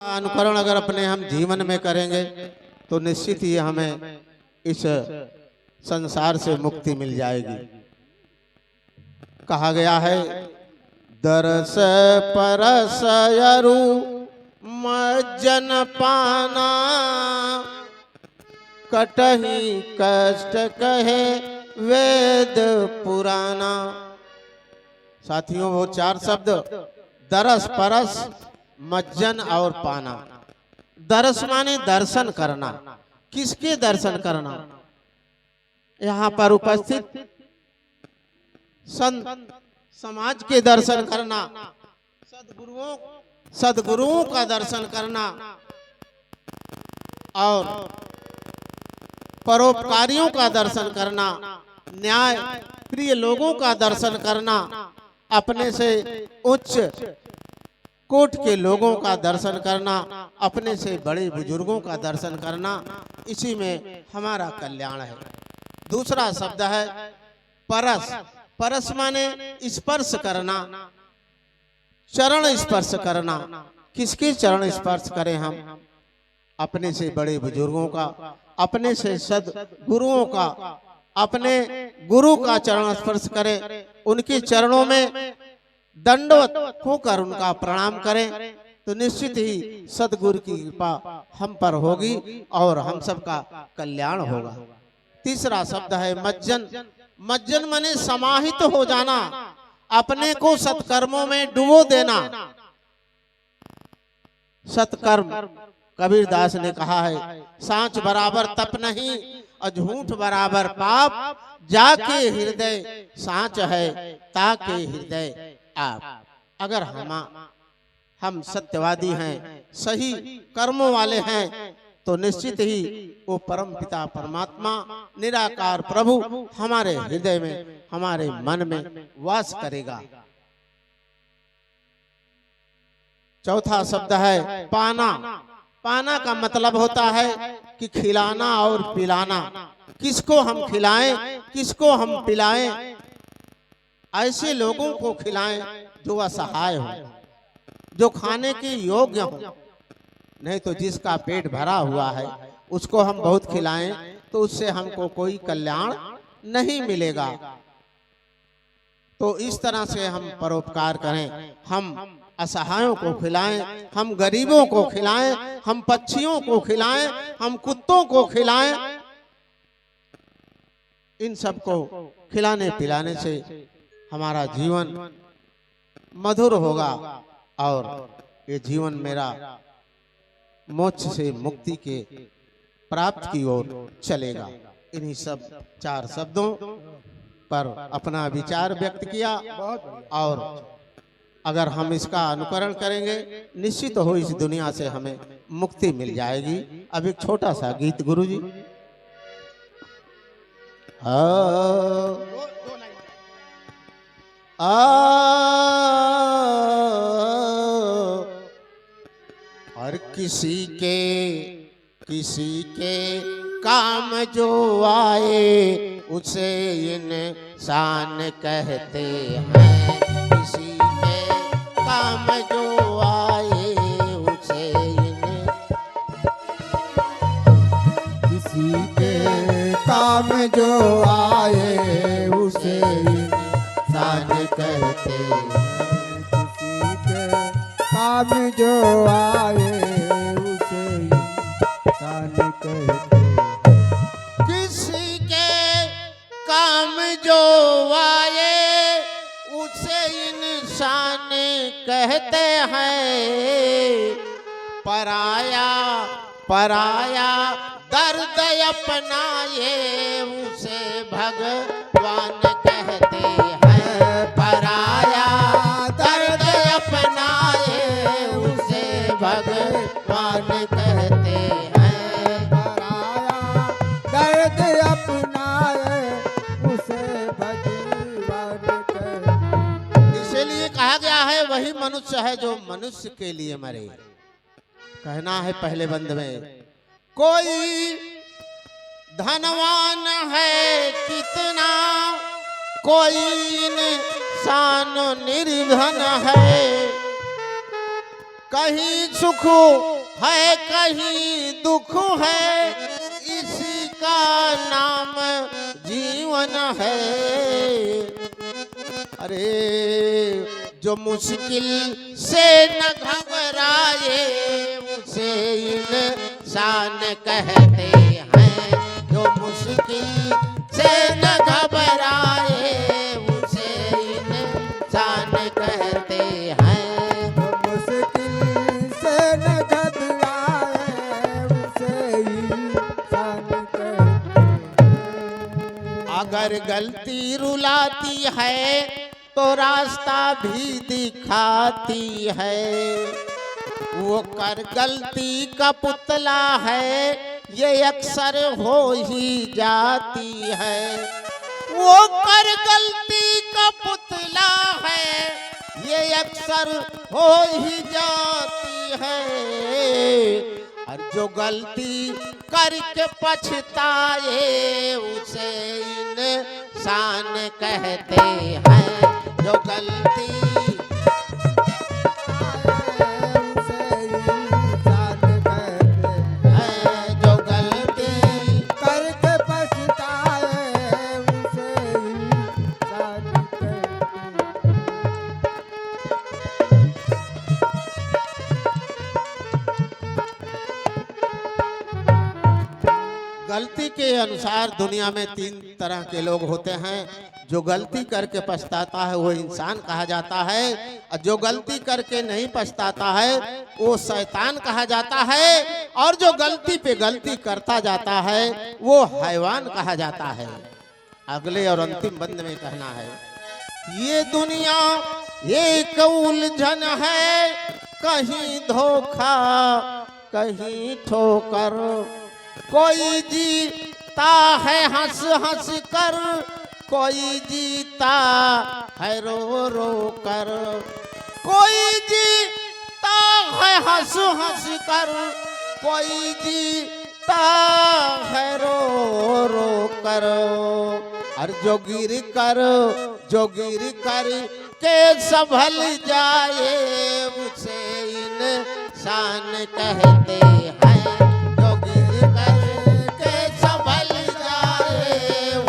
अनुकरण अगर अपने हम जीवन में करेंगे तो निश्चित ही हमें इस संसार से मुक्ति मिल जाएगी। कहा गया है दरस परस यरु मज्जन पाना कटहि कष्ट कहे वेद पुराना। साथियों वो चार शब्द दरस परस मज्जन और पाना। दरस माने दर्शन करना। किसके दर्शन करना? यहाँ पर उपस्थित संत समाज के दर्शन करना, सदगुरुओं का दर्शन करना और परोपकारियों का दर्शन करना, न्याय प्रिय लोगों का दर्शन करना, अपने से उच्च कोट के लोगों का दर्शन करना, अपने से बड़े बुजुर्गों का दर्शन करना, इसी में हमारा कल्याण है। दूसरा शब्द है परस। परस माने स्पर्श करना, चरण स्पर्श करना। किसके चरण स्पर्श करें हम? अपने से बड़े बुजुर्गों का, अपने से सदगुरुओं का, अपने गुरु का चरण स्पर्श करें। उनके चरणों में दंडवत होकर उनका प्रणाम करें तो निश्चित ही सदगुरु की कृपा हम पर होगी और हम सबका कल्याण होगा। तीसरा शब्द है मज्जन। मज्जन माने समाहित हो जाना, अपने को सत्कर्मों में डुबो देना। सत्कर्म कबीरदास ने कहा है सांच बराबर तप नहीं और झूठ बराबर पाप, जाके हृदय सांच है ताके हृदय आप। अगर हम सत्यवादी हैं, सही कर्मों वाले हैं तो निश्चित ही वो परम पिता परमात्मा निराकार प्रभु हमारे हृदय में, हमारे मन में वास करेगा। चौथा शब्द है पाना। पाना का मतलब होता है कि खिलाना और पिलाना। किसको हम खिलाएं, किसको हम पिलाएं? ऐसे लोगों को खिलाएं जो असहाय हो, जो खाने के योग्य हो। नहीं तो जिसका पेट भरा हुआ है उसको हम बहुत खिलाएं तो उससे हमको कोई कल्याण नहीं मिलेगा। तो इस तरह से हम परोपकार करें, हम असहायों को खिलाएं, हम गरीबों को खिलाएं, हम पक्षियों को खिलाएं, हम कुत्तों को खिलाएं। इन सबको खिलाने पिलाने से हमारा जीवन मधुर होगा और ये जीवन मेरा मोक्ष से मुक्ति के प्राप्त की ओर चलेगा। इन्हीं सब चार शब्दों पर अपना विचार व्यक्त किया और अगर हम इसका अनुकरण करेंगे निश्चित हो इस दुनिया से हमें मुक्ति मिल जाएगी। अब एक छोटा सा गीत गुरुजी। और किसी के काम जो आए उसे इंसान कहते हैं। किसी के काम जो आए उसे किसी के काम जो आए उसे इंसान कहते हैं। किसी के काम जो आए उसे इंसान कहते हैं। किसी के काम जो आए उसे इंसान कहते हैं। पराया दर्द अपनाए उसे भगवान कहते हैं। पराया दर्द अपनाए उसे भगवान कहते हैं। पराया दर्द अपनाए उसे भगवान कहते हैं। इसलिए कहा गया है वही मनुष्य है जो मनुष्य के लिए मरे। कहना है पहले बंद में कोई धनवान है कितना, कोई इंसान निर्धन है। कहीं सुख है कहीं दुख है, इसी का नाम जीवन है। अरे जो मुश्किल से न घबराए उसे इंसान कहते हैं। जो मुश्किल से न घबराए उसे इंसान कहते हैं। मुश्किल से न घबराए उसे इंसान कहते हैं। अगर गलती रुलाती है तो रास्ता भी दिखाती है। वो कर गलती का पुतला है, ये अक्सर हो ही जाती है। वो कर गलती का पुतला है, ये अक्सर हो ही जाती है। और जो गलती करके पछताए उसे इंसान कहते हैं। जो गलती उसे इंसान कहते हैं। जो गलती करके पछताए उसे इंसान कहते हैं। गलती के अनुसार दुनिया में तीन तरह के लोग होते हैं। जो गलती करके पछताता है वो इंसान कहा जाता है, और जो गलती करके नहीं पछताता है वो शैतान कहा जाता है, और जो गलती पे गलती करता जाता है वो हैवान कहा जाता है। अगले और अंतिम बंद में कहना है, ये दुनिया एक उलझन है, कहीं धोखा कहीं ठोकर। कोई जीता है हंस हंस कर, कोई जीता है रो रो कर। कोई जीता है हंस हंस कर, कोई जीता है रो रो कर। और जो गिर कर के संभल जाए उसे इंसान कहते हैं। जो गिर कर के संभल जाए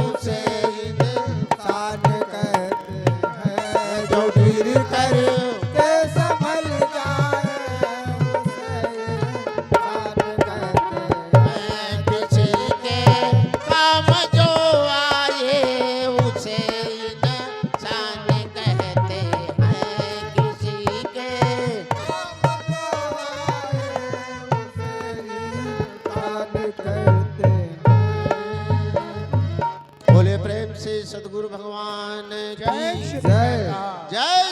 उसे इंसान कहते हैं। जो गिर कर के संभल जाए उसे इंसान कहते हैं। किसी के काम जो आए उसे इंसान कहते हैं। किसी के बोले प्रेम से सद्गुरु भगवान जय की श्री राम। जय।